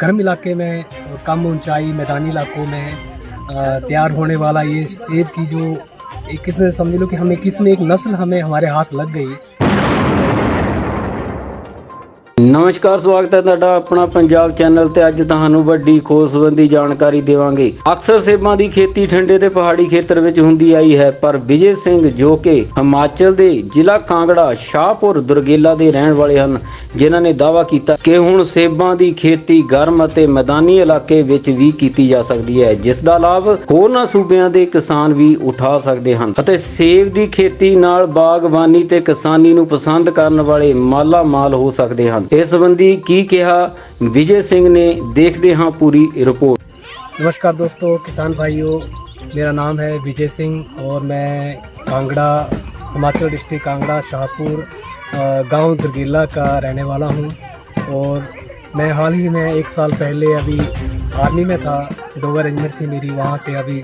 गर्म इलाके में और कम ऊंचाई मैदानी इलाकों में तैयार होने वाला ये सेब की जो एक किस्म समझ लो कि हमें किस्म एक नस्ल हमें हमारे हाथ लग गई। नमस्कार, स्वागत है ਤੁਹਾਡਾ ਆਪਣਾ ਪੰਜਾਬ ਚੈਨਲ ਤੇ। ਅੱਜ ਤੁਹਾਨੂੰ ਵੱਡੀ ਖੋਜ ਸੰਬੰਧੀ ਜਾਣਕਾਰੀ ਦੇਵਾਂਗੇ। ਅਕਸਰ ਸੇਬਾਂ ਦੀ ਖੇਤੀ ਠੰਡੇ ਤੇ ਪਹਾੜੀ ਖੇਤਰ ਵਿੱਚ ਹੁੰਦੀ ਆਈ ਹੈ, ਪਰ ਵਿਜੇ ਸਿੰਘ ਜੋ ਕਿ ਹਿਮਾਚਲ ਦੇ ਜ਼ਿਲ੍ਹਾ ਕਾਂਗੜਾ ਸ਼ਾਹਪੁਰ ਦੁਰਗੇਲਾ ਦੇ ਰਹਿਣ ਵਾਲੇ ਹਨ, ਜਿਨ੍ਹਾਂ ਨੇ ਦਾਅਵਾ ਕੀਤਾ ਕਿ ਹੁਣ ਸੇਬਾਂ ਦੀ ਖੇਤੀ ਗਰਮ ਅਤੇ ਮੈਦਾਨੀ ਇਲਾਕੇ ਵਿੱਚ ਵੀ ਕੀਤੀ ਜਾ ਸਕਦੀ ਹੈ, ਜਿਸ ਦਾ ਲਾਭ ਹੋਰਨਾਂ ਸੂਬਿਆਂ ਦੇ ਕਿਸਾਨ ਵੀ ਉਠਾ ਸਕਦੇ ਹਨ ਅਤੇ ਸੇਬ ਦੀ ਖੇਤੀ ਨਾਲ ਬਾਗਬਾਨੀ ਤੇ ਕਿਸਾਨੀ ਨੂੰ ਪਸੰਦ ਕਰਨ ਵਾਲੇ ਮਾਲਾ ਮਾਲ ਹੋ ਸਕਦੇ ਹਨ। इस संबंधी की कहा विजय सिंह ने, देखते हाँ पूरी रिपोर्ट। नमस्कार दोस्तों, किसान भाइयों, मेरा नाम है विजय सिंह और मैं कांगड़ा हिमाचल डिस्ट्रिक्ट कांगड़ा शाहपुर गांव दुर्गेला का रहने वाला हूं। और मैं हाल ही में 1 साल पहले अभी आर्मी में था, 2 रेजिमेंट थी मेरी, वहां से अभी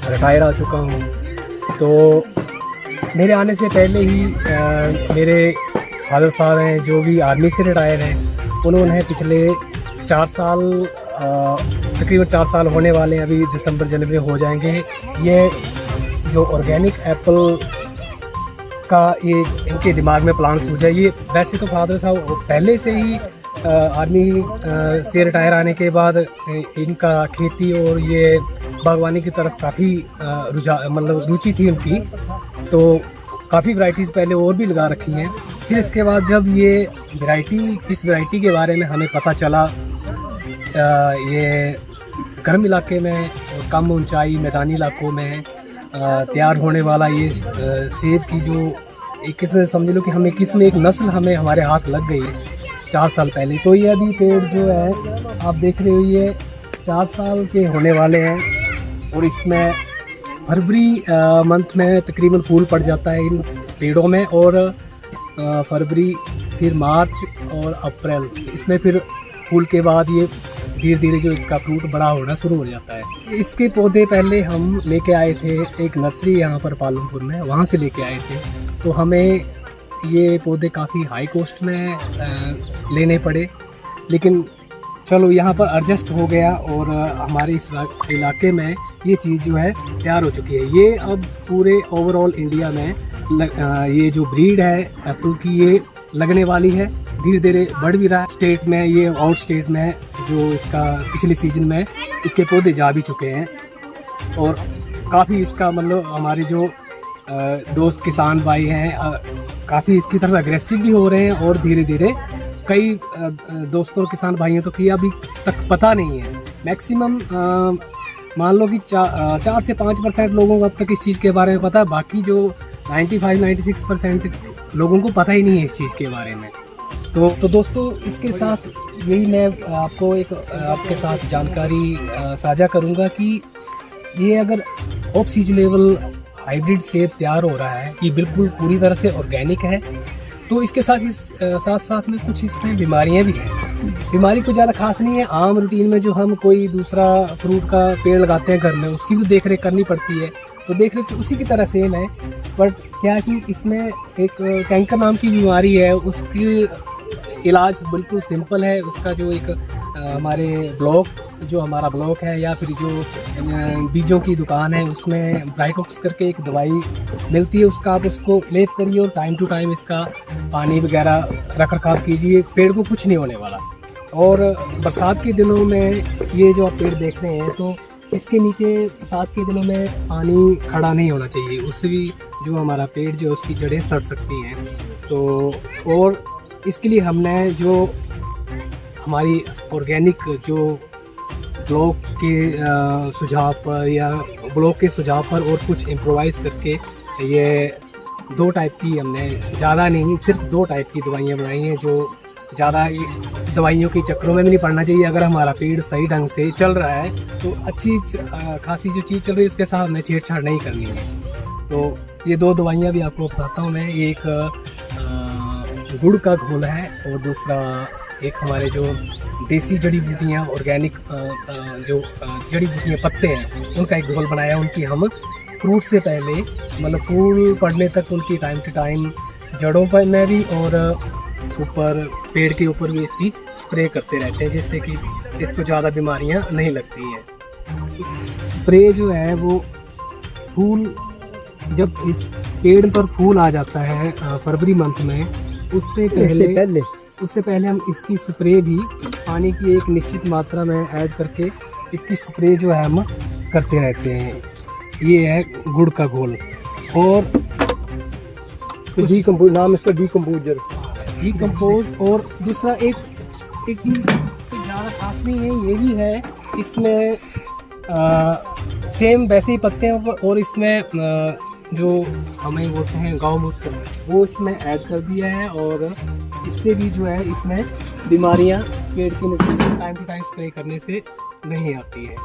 रिटायर आ चुका हूं। तो मेरे आने से पहले ही मेरे फादर साहब हैं जो भी आर्मी से रिटायर हैं, उन्होंने पिछले 4 साल तकरीबन 4 साल होने वाले अभी दिसंबर जनवरी हो जाएंगे, ये जो ऑर्गेनिक एप्पल का ये इनके दिमाग में प्लान सूझा। ये वैसे तो फादर साहब पहले से ही आर्मी से रिटायर आने के बाद इनका खेती और ये बागवानी की तरफ काफ़ी रुचि थी उनकी, तो काफ़ी वैरायटीज़ पहले और भी लगा रखी हैं। फिर इसके बाद जब ये इस वैरायटी के बारे में हमें पता चला, ये गर्म इलाके में और कम ऊंचाई मैदानी इलाकों में तैयार होने वाला ये सेब की जो एक किस्म समझ लो कि हमें किस्म एक नस्ल हमें हमारे हाथ लग गई 4 साल पहले। तो ये अभी पेड़ जो है आप देख रहे हो, ये 4 साल के होने वाले हैं और इसमें फरवरी मंथ में तकरीबन फूल पड़ जाता है इन पेड़ों में, और फरवरी फिर मार्च और अप्रैल इसमें फिर फूल के बाद ये धीरे धीरे जो इसका फ्रूट बड़ा होना शुरू हो जाता है। इसके पौधे पहले हम लेके आए थे एक नर्सरी यहाँ पर पालमपुर में, वहाँ से लेके आए थे। तो हमें ये पौधे काफ़ी हाई कॉस्ट में लेने पड़े, लेकिन चलो यहाँ पर एडजस्ट हो गया और हमारे इस इलाके में ये चीज़ जो है तैयार हो चुकी है। ये अब पूरे ओवरऑल इंडिया में ये जो ब्रीड है एप्पल की ये लगने वाली है, धीरे धीरे बढ़ भी रहा है। स्टेट में ये आउट स्टेट में जो इसका पिछले सीजन में इसके पौधे जा भी चुके हैं और काफ़ी इसका मतलब हमारे जो दोस्त किसान भाई हैं काफ़ी इसकी तरफ एग्रेसिव भी हो रहे हैं, और धीरे धीरे कई दोस्तों किसान भाइयों तो कि अभी तक पता नहीं है। मैक्सिमम मान लो कि 4 से 5% लोगों को अब तक इस चीज़ के बारे में पता है, बाकी जो 95-96% लोगों को पता ही नहीं है इस चीज़ के बारे में। तो दोस्तों, इसके साथ यही मैं आपको एक आपके साथ जानकारी साझा करूंगा कि ये अगर ऑफ सीजनेबल हाइब्रिड सेब तैयार हो रहा है, ये बिल्कुल पूरी तरह से ऑर्गेनिक है, तो इसके साथ साथ में कुछ इसमें बीमारियां भी हैं। बीमारी कुछ ज़्यादा खास नहीं है, आम रूटीन में जो हम कोई दूसरा फ्रूट का पेड़ लगाते हैं घर में, उसकी भी देख रेख करनी पड़ती है, तो देख रेख उसी की तरह सेम है। बट क्या कि इसमें एक कैंकर नाम की बीमारी है, उसकी इलाज बिल्कुल सिंपल है। उसका जो एक हमारे हमारा ब्लॉक है या फिर जो बीजों की दुकान है, उसमें ब्राइटॉक्स करके एक दवाई मिलती है, उसका आप उसको लेप करिए और टाइम टू टाइम इसका पानी वगैरह रख रखाव कीजिए, पेड़ को कुछ नहीं होने वाला। और बरसात के दिनों में ये जो आप पेड़ देख रहे हैं, तो इसके नीचे बरसात के दिनों में पानी खड़ा नहीं होना चाहिए, उससे भी जो हमारा पेड़ जो उसकी जड़ें सड़ सकती हैं। तो और इसके लिए हमने जो हमारी ऑर्गेनिक जो ब्लॉक के सुझाव पर या ब्लॉक के सुझाव पर और कुछ इम्प्रोवाइज़ करके ये 2 टाइप की हमने, ज़्यादा नहीं, सिर्फ 2 टाइप की दवाइयाँ बनाई हैं, जो ज़्यादा दवाइयों के चक्करों में भी नहीं पड़ना चाहिए। अगर हमारा पेड़ सही ढंग से चल रहा है तो अच्छी खासी जो चीज़ चल रही है उसके साथ हमें छेड़छाड़ नहीं करनी है। तो ये 2 दवाइयाँ भी आपको बताता हूँ मैं। एक गुड़ का घोल है और दूसरा एक हमारे जो देसी जड़ी बूटियाँ ऑर्गेनिक जो जड़ी बूटियाँ पत्ते हैं उनका एक घोल बनाया। उनकी हम फ्रूट से पहले मतलब फूल पड़ने तक उनकी टाइम टू टाइम जड़ों पर में भी और ऊपर पेड़ के ऊपर भी इसकी स्प्रे करते रहते हैं, जिससे कि इसको ज़्यादा बीमारियां नहीं लगती हैं। स्प्रे जो है वो फूल, जब इस पेड़ पर फूल आ जाता है फरवरी मंथ में, उससे पहले हम इसकी स्प्रे भी पानी की एक निश्चित मात्रा में ऐड करके इसकी स्प्रे जो है हम करते रहते हैं। ये है गुड़ का घोल। और नाम इसका डीकम्पोज। और दूसरा एक चीज़ ज़्यादा खास नहीं है, ये भी है इसमें सेम वैसे ही पत्ते हैं, और इसमें जो हमें बोलते हैं गौमूत्र, वो इसमें ऐड कर दिया है। और इससे भी जो है इसमें बीमारियां पेड़ के नीचे टाइम टू टाइम स्प्रे करने से नहीं आती है।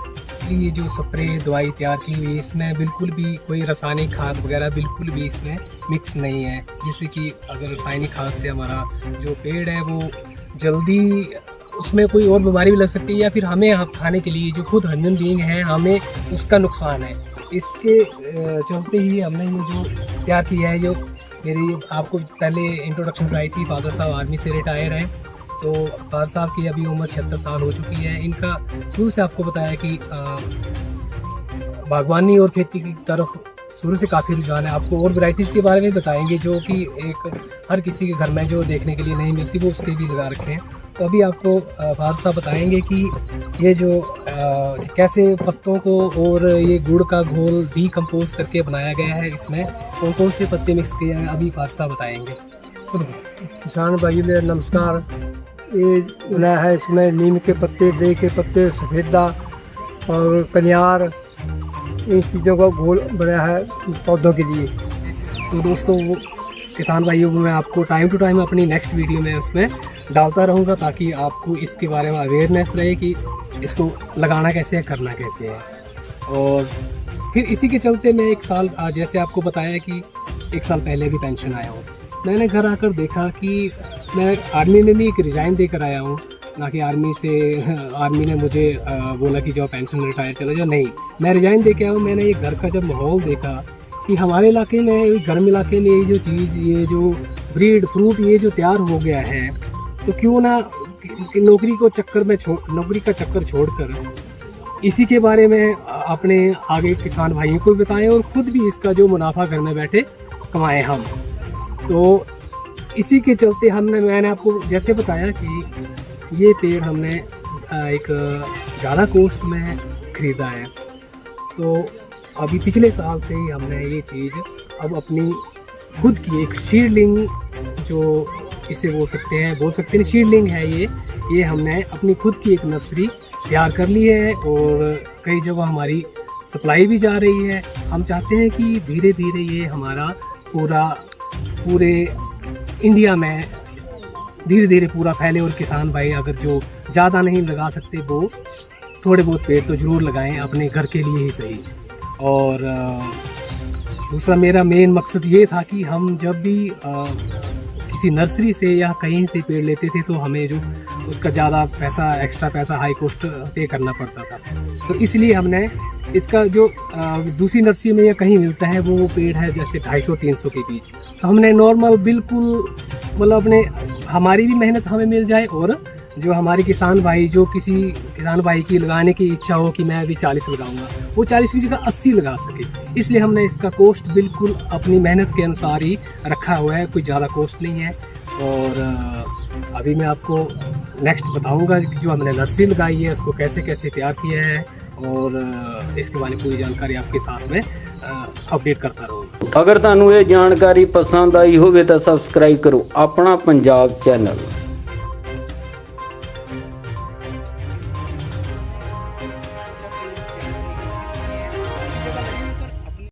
ये जो स्प्रे दवाई तैयार की हुई है, इसमें बिल्कुल भी कोई रासायनिक खाद वगैरह बिल्कुल भी इसमें मिक्स नहीं है, जिससे कि अगर रासायनिक खाद से हमारा जो पेड़ है वो जल्दी उसमें कोई और बीमारी भी लग सकती है, या फिर हमें खाने के लिए जो खुद ह्यूमन बीइंग है हमें उसका नुकसान है। इसके चलते ही हमने ये जो तैयार किया है, जो मेरी आपको पहले इंट्रोडक्शन कराई थी, फादर साहब आर्मी से रिटायर हैं, तो फादर साहब की अभी उम्र 76 साल हो चुकी है। इनका शुरू से आपको बताया कि बागवानी और खेती की तरफ शुरू से काफ़ी रुझान है। आपको और वैरायटीज़ के बारे में बताएंगे जो कि एक हर किसी के घर में जो देखने के लिए नहीं मिलती, वो उसके भी लगा रखे हैं। तो अभी आपको फादर साहब बताएंगे कि ये जो कैसे पत्तों को और ये गुड़ का घोल डीकम्पोज करके बनाया गया है, इसमें कौन कौन से पत्ते मिक्स किए हैं, अभी फादर साहब बताएंगे। किसान भाई मेरा नमस्कार। ये बनाया है, इसमें नीम के पत्ते, दे के पत्ते, सफ़ेदा और कनियार, इन चीज़ों का घोल बनाया है पौधों के लिए। तो दोस्तों वो किसान भाइयों को मैं आपको टाइम टू टाइम अपनी नेक्स्ट वीडियो में उसमें डालता रहूँगा, ताकि आपको इसके बारे में अवेयरनेस रहे कि इसको लगाना कैसे है, करना कैसे है। और फिर इसी के चलते मैं एक साल, जैसे आपको बताया कि एक साल पहले भी पेंशन आया हूँ, मैंने घर आकर देखा कि मैं आर्मी में भी एक रिज़ाइन देकर आया हूँ, ना कि आर्मी ने मुझे बोला कि जाओ पेंशन रिटायर चले जाओ, नहीं, मैं रिज़ाइन दे के आया हूँ। मैंने ये घर का जब माहौल देखा कि हमारे इलाके में, गर्म इलाके में, ये जो चीज़, ये जो ब्रीड फ्रूट ये जो तैयार हो गया है, तो क्यों ना नौकरी का चक्कर छोड़कर इसी के बारे में अपने आगे किसान भाइयों को भी बताएं, और ख़ुद भी इसका जो मुनाफा घर में बैठे कमाएं हम। तो इसी के चलते मैंने आपको जैसे बताया कि ये पेड़ हमने एक ज़्यादा कॉस्ट में ख़रीदा है। तो अभी पिछले साल से ही हमने ये चीज़ अब अपनी खुद की एक सीडलिंग, जो इसे बोल सकते हैं सीडलिंग है ये हमने अपनी खुद की एक नर्सरी तैयार कर ली है, और कई जगह हमारी सप्लाई भी जा रही है। हम चाहते हैं कि धीरे धीरे ये हमारा पूरे इंडिया में धीरे धीरे पूरा फैले, और किसान भाई अगर जो ज़्यादा नहीं लगा सकते वो थोड़े बहुत पेड़ तो ज़रूर लगाएं, अपने घर के लिए ही सही। और दूसरा मेरा मेन मकसद ये था कि हम जब भी किसी नर्सरी से या कहीं से पेड़ लेते थे, तो हमें जो उसका ज़्यादा पैसा, एक्स्ट्रा पैसा, हाई कॉस्ट पे करना पड़ता था। तो इसलिए हमने इसका जो दूसरी नर्सरी में या कहीं मिलता है, वो पेड़ है जैसे 250-300 के बीच, तो हमने नॉर्मल बिल्कुल मतलब अपने, हमारी भी मेहनत हमें मिल जाए, और जो हमारे किसान भाई, जो किसी किसान भाई की लगाने की इच्छा हो कि मैं अभी 40 लगाऊंगा, वो 40 की जगह 80 लगा सके। इसलिए हमने इसका कॉस्ट बिल्कुल अपनी मेहनत के अनुसार ही रखा हुआ है, कोई ज़्यादा कॉस्ट नहीं है। और अभी मैं आपको नेक्स्ट बताऊंगा जो हमने नर्सरी लगाई है उसको कैसे कैसे तैयार किया है, और इसके बारे में पूरी जानकारी आपके साथ में अपडेट करता रहूँगा। अगर ਤੁਹਾਨੂੰ ਇਹ ਜਾਣਕਾਰੀ ਪਸੰਦ ਆਈ ਹੋਵੇ ਤਾਂ ਸਬਸਕ੍ਰਾਈਬ ਕਰੋ ਆਪਣਾ ਪੰਜਾਬ ਚੈਨਲ।